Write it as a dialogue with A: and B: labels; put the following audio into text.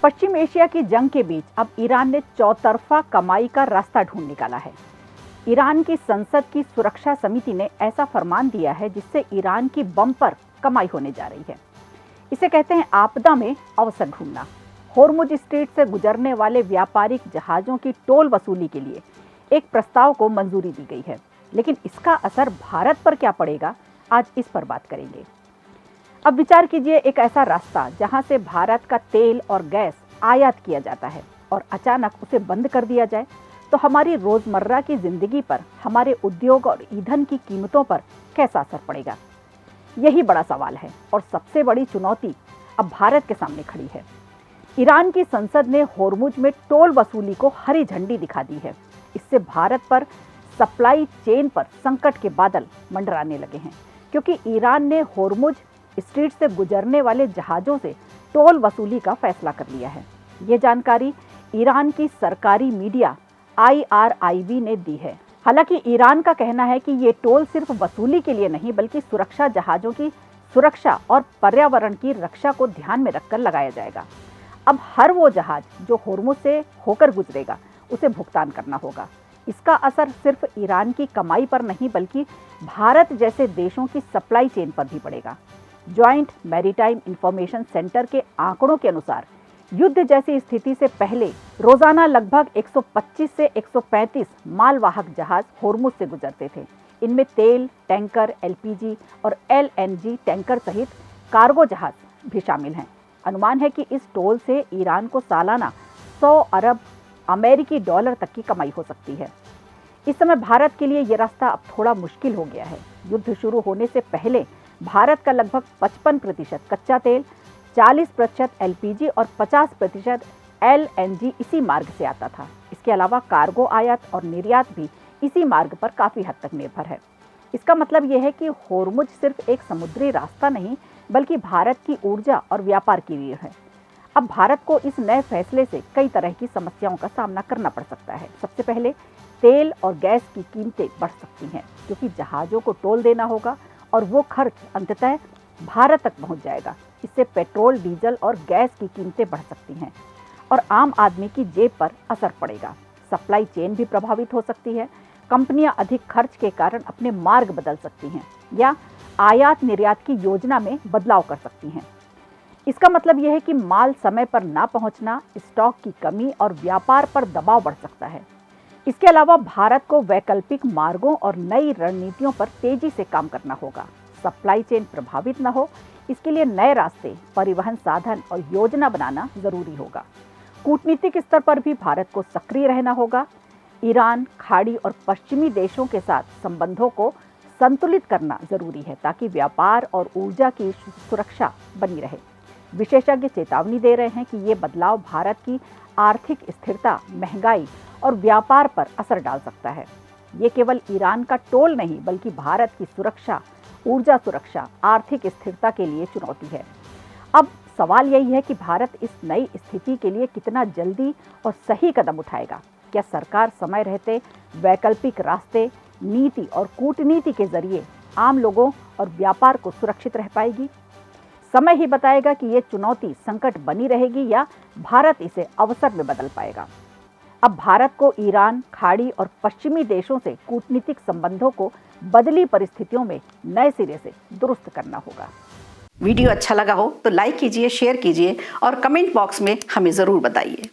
A: पश्चिम Asia की जंग के बीच अब ईरान ने चौतरफा कमाई का रास्ता ढूंढ निकाला है। ईरान की संसद की सुरक्षा समिति ने ऐसा फरमान दिया है जिससे ईरान की बम्पर कमाई होने जा रही है। इसे कहते हैं आपदा में अवसर ढूंढना। होर्मुज स्ट्रेट से गुजरने वाले व्यापारिक जहाजों की टोल वसूली के लिए एक प्रस्ताव को मंजूरी दी गई है, लेकिन इसका असर भारत पर क्या पड़ेगा, आज इस पर बात करेंगे। अब विचार कीजिए, एक ऐसा रास्ता जहां से भारत का तेल और गैस आयात किया जाता है और अचानक उसे बंद कर दिया जाए तो हमारी रोजमर्रा की जिंदगी पर, हमारे उद्योग और ईंधन की कीमतों पर कैसा असर पड़ेगा। यही बड़ा सवाल है और सबसे बड़ी चुनौती अब भारत के सामने खड़ी है। ईरान की संसद ने होर्मुज में टोल वसूली को हरी झंडी दिखा दी है। इससे भारत पर सप्लाई चेन पर संकट के बादल मंडराने लगे हैं, क्योंकि ईरान ने होर्मुज स्ट्रेट से गुजरने वाले जहाज़ों से टोल वसूली का फैसला कर लिया है। ये जानकारी ईरान की सरकारी मीडिया IRIB ने दी है। हालांकि ईरान का कहना है कि ये टोल सिर्फ वसूली के लिए नहीं, बल्कि सुरक्षा जहाज़ों की सुरक्षा और पर्यावरण की रक्षा को ध्यान में रखकर लगाया जाएगा। अब हर वो जहाज जो होर्मुज से होकर गुजरेगा उसे भुगतान करना होगा। इसका असर सिर्फ ईरान की कमाई पर नहीं, बल्कि भारत जैसे देशों की सप्लाई चेन पर भी पड़ेगा। जॉइंट मैरीटाइम इंफॉर्मेशन सेंटर के आंकड़ों के अनुसार युद्ध जैसी स्थिति से पहले रोजाना लगभग 125 से 135 मालवाहक जहाज होर्मुज से गुजरते थे। इनमें तेल टैंकर, LPG और LNG टैंकर सहित कार्गो जहाज भी शामिल हैं। अनुमान है कि इस टोल से ईरान को सालाना 100 अरब अमेरिकी डॉलर तक की कमाई हो सकती है। इस समय भारत के लिए यह रास्ता अब थोड़ा मुश्किल हो गया है। युद्ध शुरू होने से पहले भारत का लगभग 55% कच्चा तेल, 40% LPG और 50% LNG इसी मार्ग से आता था। इसके अलावा कार्गो आयात और निर्यात भी इसी मार्ग पर काफ़ी हद तक निर्भर है। इसका मतलब यह है कि होर्मुज सिर्फ एक समुद्री रास्ता नहीं, बल्कि भारत की ऊर्जा और व्यापार की रीढ़ है। अब भारत को इस नए फैसले से कई तरह की समस्याओं का सामना करना पड़ सकता है। सबसे पहले तेल और गैस की कीमतें बढ़ सकती हैं, क्योंकि जहाज़ों को टोल देना होगा और वो खर्च अंततः भारत तक पहुंच जाएगा। इससे पेट्रोल, डीजल और गैस की कीमतें बढ़ सकती हैं और आम आदमी की जेब पर असर पड़ेगा। सप्लाई चेन भी प्रभावित हो सकती है। कंपनियां अधिक खर्च के कारण अपने मार्ग बदल सकती हैं या आयात निर्यात की योजना में बदलाव कर सकती हैं। इसका मतलब यह है कि माल समय पर ना पहुंचना, स्टॉक की कमी और व्यापार पर दबाव बढ़ सकता है। इसके अलावा भारत को वैकल्पिक मार्गों और नई रणनीतियों पर तेजी से काम करना होगा। सप्लाई चेन प्रभावित न हो, इसके लिए नए रास्ते, परिवहन साधन और योजना बनाना जरूरी होगा। कूटनीतिक स्तर पर भी भारत को सक्रिय रहना होगा। ईरान, खाड़ी और पश्चिमी देशों के साथ संबंधों को संतुलित करना जरूरी है, ताकि व्यापार और ऊर्जा की सुरक्षा बनी रहे। विशेषज्ञ चेतावनी दे रहे हैं कि ये बदलाव भारत की आर्थिक स्थिरता, महंगाई और व्यापार पर असर डाल सकता है। ये केवल ईरान का टोल नहीं, बल्कि भारत की सुरक्षा, ऊर्जा सुरक्षा, आर्थिक स्थिरता के लिए चुनौती है। अब सवाल यही है कि भारत इस नई स्थिति के लिए कितना जल्दी और सही कदम उठाएगा। क्या सरकार समय रहते वैकल्पिक रास्ते, नीति और कूटनीति के जरिए आम लोगों और व्यापार को सुरक्षित रह पाएगी? समय ही बताएगा कि ये चुनौती संकट बनी रहेगी या भारत इसे अवसर में बदल पाएगा। अब भारत को ईरान, खाड़ी और पश्चिमी देशों से कूटनीतिक संबंधों को बदली परिस्थितियों में नए सिरे से दुरुस्त करना होगा।
B: वीडियो अच्छा लगा हो तो लाइक कीजिए, शेयर कीजिए और कमेंट बॉक्स में हमें ज़रूर बताइए।